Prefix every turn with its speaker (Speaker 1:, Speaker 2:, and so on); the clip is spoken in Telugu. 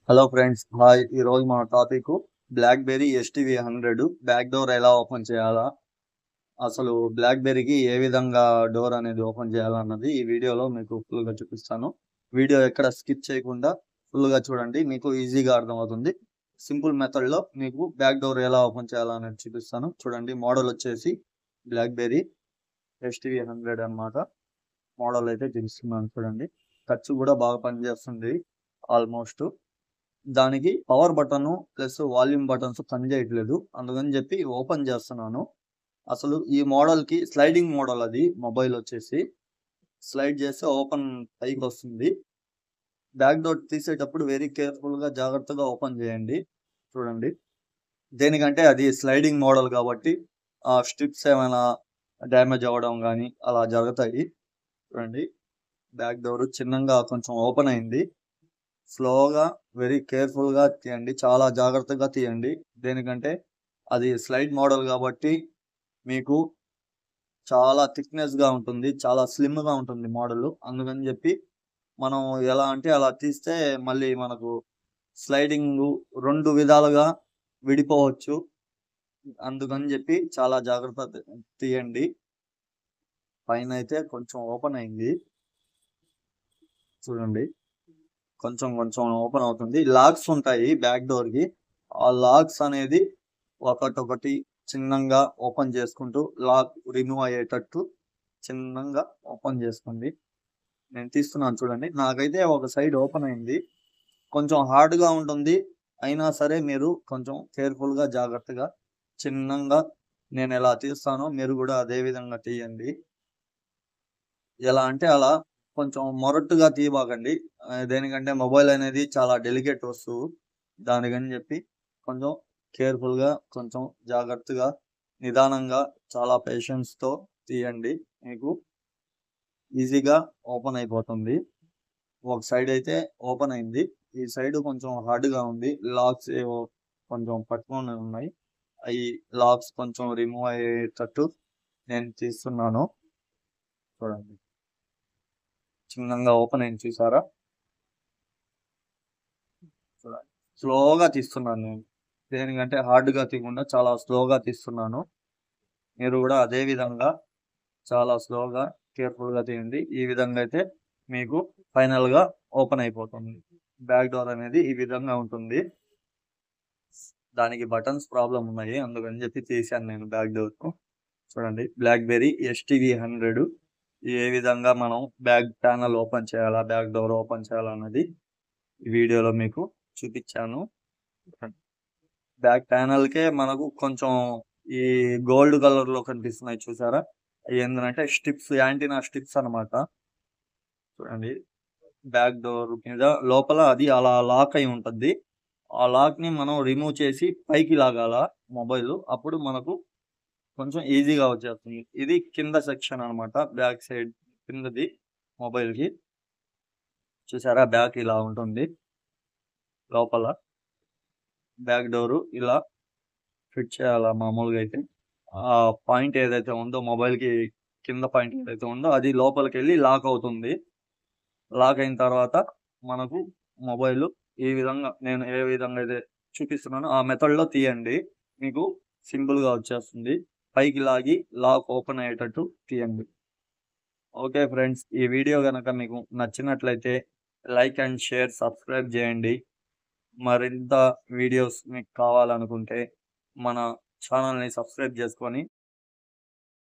Speaker 1: Hello friends, hi. ఈరోజు మన topic blackberry STV 100 back door ఎలా ఓపెన్ చేయాలా, అసలు బ్లాక్బెర్రీకి ఏ విధంగా డోర్ అనేది ఓపెన్ చేయాలన్నది ఈ వీడియోలో మీకు ఫుల్గా చూపిస్తాను. వీడియో ఎక్కడ స్కిప్ చేయకుండా ఫుల్గా చూడండి, మీకు ఈజీగా అర్థమవుతుంది. సింపుల్ మెథడ్లో మీకు బ్యాక్ డోర్ ఎలా ఓపెన్ చేయాలనేది చూపిస్తాను. చూడండి, మోడల్ వచ్చేసి బ్లాక్బెర్రీ ఎస్టీవీ 100 అన్నమాట. మోడల్ అయితే చూపిస్తున్నాను. చూడండి, టచ్ కూడా బాగా పనిచేస్తుంది. ఆల్మోస్ట్ దానికి power button plus volume buttons పనిచేయట్లేదు, అందుకని చెప్పి ఓపెన్ చేస్తున్నాను. అసలు ఈ మోడల్ కి స్లైడింగ్ మోడల్, అది మొబైల్ వచ్చేసి స్లైడ్ చేస్తే ఓపెన్ పైకి వస్తుంది. బ్యాక్ డోర్ తీసేటప్పుడు వెరీ కేర్ఫుల్ గా జాగ్రత్తగా ఓపెన్ చేయండి. చూడండి, దేనికంటే అది స్లైడింగ్ మోడల్ కాబట్టి ఆ స్ట్రిప్స్ ఏమైనా డ్యామేజ్ అవ్వడం కానీ అలా జరుగుతాయి. చూడండి, బ్యాక్ డోర్ చిన్నగా కొంచెం ఓపెన్ అయింది. స్లోగా వెరీ కేర్ఫుల్ గా తీయండి, చాలా జాగ్రత్తగా తీయండి. దేనికంటే అది స్లైడ్ మోడల్ కాబట్టి మీకు చాలా థిక్నెస్ గా ఉంటుంది, చాలా స్లిమ్ గా ఉంటుంది మోడల్. అందుకని చెప్పి మనం ఎలా అంటే అలా తీస్తే మళ్ళీ మనకు స్లైడింగ్ రెండు విధాలుగా విడిపోవచ్చు. అందుకని చెప్పి చాలా జాగ్రత్త తీయండి. పైన అయితే కొంచెం ఓపెన్ అయింది. చూడండి, కొంచెం కొంచెం ఓపెన్ అవుతుంది. లాక్స్ ఉంటాయి బ్యాక్ డోర్ కి. ఆ లాక్స్ అనేది ఒకటొకటి చిన్నగా ఓపెన్ చేసుకుంటూ లాక్ రిమూవ్ అయ్యేటట్టు చిన్నగా ఓపెన్ చేసుకోండి. నేను తీస్తున్నాను. చూడండి, నాకైతే ఒక సైడ్ ఓపెన్ అయింది. కొంచెం హార్డ్ గా ఉంటుంది, అయినా సరే మీరు కొంచెం కేర్ఫుల్ గా జాగ్రత్తగా చిన్నగా నేను ఎలా తీస్తానో మీరు కూడా అదే విధంగా తీయండి. ఎలా అంటే అలా కొంచెం మొరట్టుగా తీయబాకండి. దేనికంటే మొబైల్ అనేది చాలా డెలికేట్ వస్తువు. దానికని చెప్పి కొంచెం కేర్ఫుల్గా, కొంచెం జాగ్రత్తగా, నిదానంగా, చాలా పేషెన్స్తో తీయండి. మీకు ఈజీగా ఓపెన్ అయిపోతుంది. ఒక సైడ్ అయితే ఓపెన్ అయింది, ఈ సైడ్ కొంచెం హార్డ్గా ఉంది. లాక్స్ ఏవో కొంచెం పట్టుకొని ఉన్నాయి. అవి లాక్స్ కొంచెం రిమూవ్ అయ్యేటట్టు నేను తీస్తున్నాను. చూడండి, చిన్నగా ఓపెన్ అయింది, చూసారా? చూడండి, స్లోగా తీస్తున్నాను నేను. దేనికంటే హార్డ్గా తీయకుండా చాలా స్లోగా తీస్తున్నాను. మీరు కూడా అదే విధంగా చాలా స్లోగా కేర్ఫుల్గా తీయండి. ఈ విధంగా అయితే మీకు ఫైనల్గా ఓపెన్ అయిపోతుంది. బ్యాక్ డోర్ అనేది ఈ విధంగా ఉంటుంది. దానికి బటన్స్ ప్రాబ్లం ఉన్నాయి, అందుకని చెప్పి తీసాను నేను బ్యాక్ డోర్. చూడండి, బ్లాక్బెర్రీ ఎస్టీవీ 100 ఏ విధంగా మనం బ్యాక్ ప్యానల్ ఓపెన్ చేయాలా, బ్యాక్ డోర్ ఓపెన్ చేయాలన్నది ఈ వీడియోలో మీకు చూపించాను. బ్యాక్ ప్యానల్కే మనకు కొంచెం ఈ గోల్డ్ కలర్ లో కనిపిస్తున్నాయి, చూసారా? ఏంటంటే స్ట్రిప్స్, యాంటీనా స్ట్రిప్స్ అన్నమాట. చూడండి, బ్యాక్ డోర్ మీద లోపల అది అలా లాక్ అయి ఉంటుంది. ఆ లాక్ ని మనం రిమూవ్ చేసి పైకి లాగాల మొబైల్, అప్పుడు మనకు కొంచెం ఈజీగా వచ్చేస్తుంది. ఇది కింద సెక్షన్ అన్నమాట, బ్యాక్ సైడ్ కిందది మొబైల్ కి. చూసారా, బ్యాక్ ఇలా ఉంటుంది. లోపల బ్యాక్ డోర్ ఇలా ఫిట్ చేయాలా మామూలుగా అయితే. ఆ పాయింట్ ఏదైతే ఉందో మొబైల్ కి కింద పాయింట్ ఏదైతే ఉందో అది లోపలికి వెళ్ళి లాక్ అవుతుంది. లాక్ అయిన తర్వాత మనకు మొబైల్ ఈ విధంగా నేను ఏ విధంగా అయితే చూపిస్తున్నానో ఆ మెథడ్ లో తీయండి, మీకు సింపుల్ గా వచ్చేస్తుంది. పైకి లాగి లాక్ ఓపెన్ అయ్యేటట్టు తీయండి. ఓకే ఫ్రెండ్స్, ఈ వీడియో కనుక మీకు నచ్చినట్లయితే లైక్ అండ్ షేర్, సబ్స్క్రైబ్ చేయండి. మరింత వీడియోస్ మీకు కావాలనుకుంటే మన ఛానల్ని సబ్స్క్రైబ్ చేసుకొని